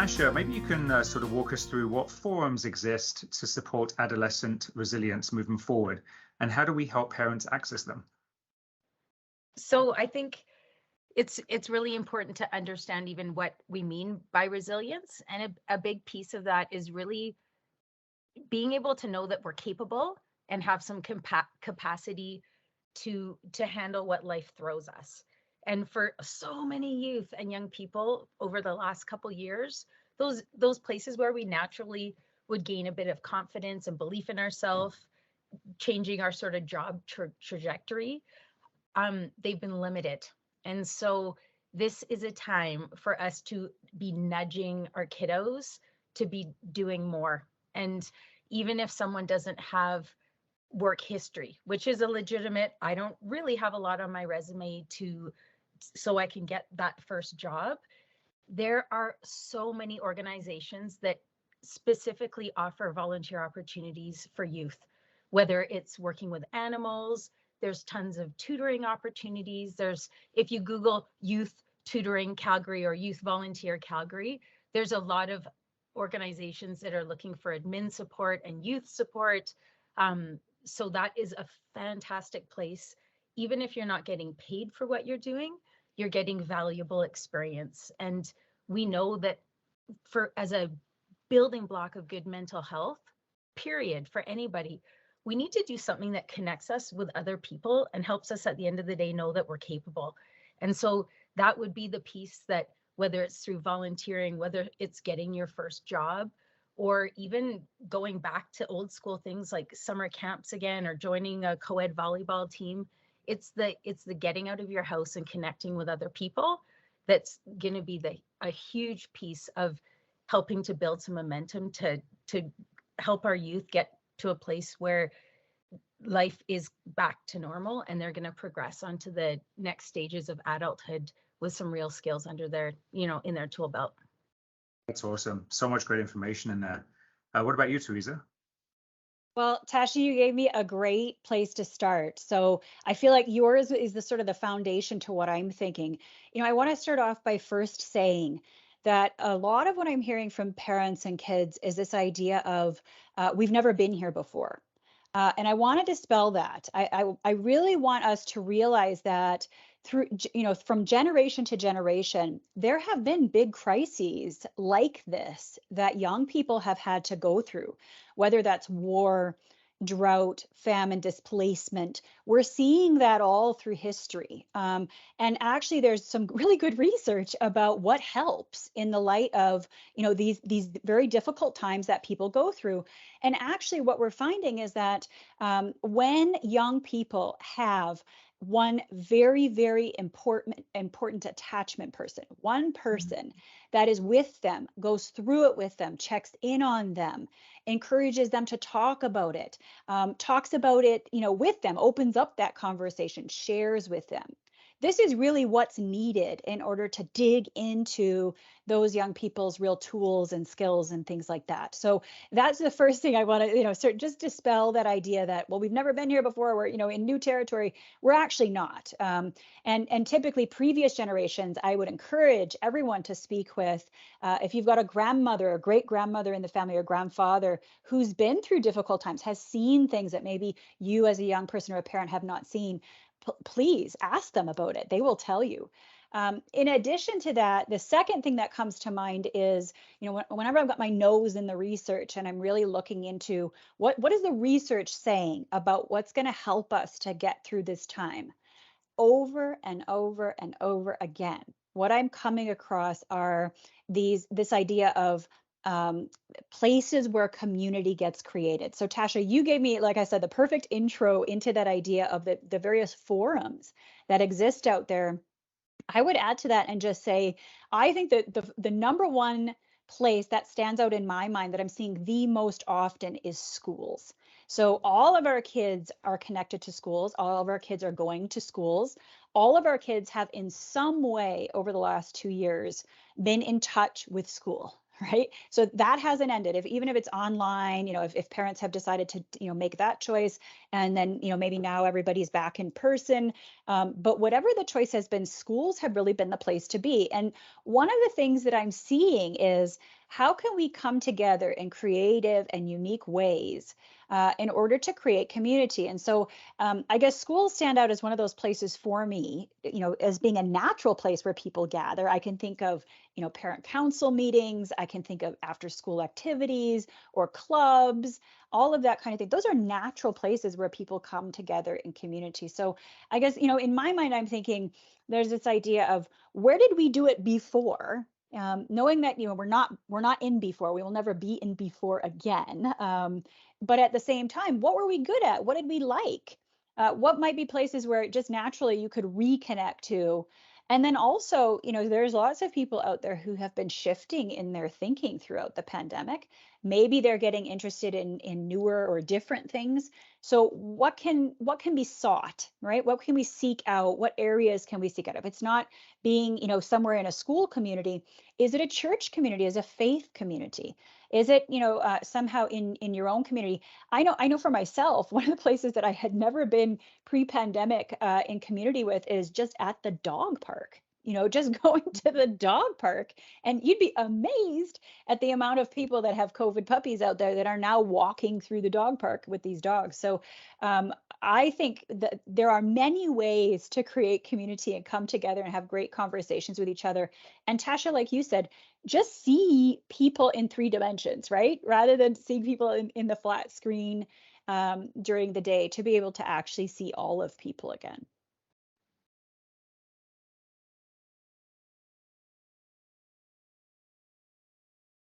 Tasha, maybe you can sort of walk us through what forums exist to support adolescent resilience moving forward, and how do we help parents access them? So I think it's really important to understand even what we mean by resilience. And a big piece of that is really being able to know that we're capable and have some capacity to handle what life throws us. And for so many youth and young people over the last couple years, those places where we naturally would gain a bit of confidence and belief in ourselves, changing our sort of job trajectory, they've been limited. And so this is a time for us to be nudging our kiddos to be doing more. And even if someone doesn't have work history, which is a legitimate, I don't really have a lot on my resume so I can get that first job. There are so many organizations that specifically offer volunteer opportunities for youth, whether it's working with animals. There's tons of tutoring opportunities. If you Google youth tutoring Calgary or youth volunteer Calgary, there's a lot of organizations that are looking for admin support and youth support. So that is a fantastic place. Even if you're not getting paid for what you're doing, you're getting valuable experience. And we know that as a building block of good mental health, period, for anybody, we need to do something that connects us with other people and helps us at the end of the day know that we're capable. And so that would be the piece that, whether it's through volunteering, whether it's getting your first job, or even going back to old school things like summer camps again, or joining a co-ed volleyball team, it's the getting out of your house and connecting with other people that's going to be a huge piece of helping to build some momentum to help our youth get to a place where life is back to normal and they're going to progress onto the next stages of adulthood with some real skills under their, in their tool belt. That's awesome. So much great information in there. What about you, Teresa? Well, Tasha, you gave me a great place to start. So I feel like yours is the sort of the foundation to what I'm thinking. I want to start off by first saying that a lot of what I'm hearing from parents and kids is this idea of we've never been here before. And I want to dispel that. I really want us to realize that from generation to generation, there have been big crises like this that young people have had to go through, whether that's war, drought, famine, displacement. We're seeing that all through history. And actually, there's some really good research about what helps in the light of, these very difficult times that people go through. And actually, what we're finding is that when young people have one very, very important attachment person, one person that is with them, goes through it with them, checks in on them, encourages them to talk about it, talks about it, with them, opens up that conversation, shares with them. This is really what's needed in order to dig into those young people's real tools and skills and things like that. So that's the first thing I want to, just dispel that idea that, well, we've never been here before. We're, in new territory. We're actually not. And typically previous generations, I would encourage everyone to speak with, if you've got a grandmother, a great grandmother in the family, or grandfather who's been through difficult times, has seen things that maybe you as a young person or a parent have not seen. Please ask them about it. They will tell you. In addition to that, the second thing that comes to mind is, whenever I've got my nose in the research and I'm really looking into what is the research saying about what's going to help us to get through this time, over and over and over again, what I'm coming across are this idea of places where community gets created. So Tasha, you gave me, like I said, the perfect intro into that idea of the various forums that exist out there. I would add to that and just say, I think that the number one place that stands out in my mind that I'm seeing the most often is schools. So all of our kids are connected to schools. All of our kids are going to schools. All of our kids have in some way over the last 2 years been in touch with school. right? So that hasn't ended. Even if it's online, if parents have decided to, make that choice, and then, maybe now everybody's back in person. But whatever the choice has been, schools have really been the place to be. And one of the things that I'm seeing is, how can we come together in creative and unique ways in order to create community? And so I guess schools stand out as one of those places for me, as being a natural place where people gather. I can think of, parent council meetings. I can think of after school activities or clubs, all of that kind of thing. Those are natural places where people come together in community. So I guess, in my mind, I'm thinking there's this idea of, where did we do it before? Knowing that, we're not in before, we will never be in before again. But at the same time, what were we good at? What did we like? What might be places where just naturally you could reconnect to? And then also, there's lots of people out there who have been shifting in their thinking throughout the pandemic. Maybe they're getting interested in newer or different things. So what can be sought, right? What can we seek out? What areas can we seek out? If it's not being, somewhere in a school community, is it a church community? Is it a faith community? Is it, somehow in your own community? I know for myself, one of the places that I had never been pre-pandemic in community with is just at the dog park. Just going to the dog park, and you'd be amazed at the amount of people that have COVID puppies out there that are now walking through the dog park with these dogs. So I think that there are many ways to create community and come together and have great conversations with each other. And Tasha, like you said, just see people in 3 dimensions, right? Rather than seeing people in the flat screen during the day, to be able to actually see all of people again.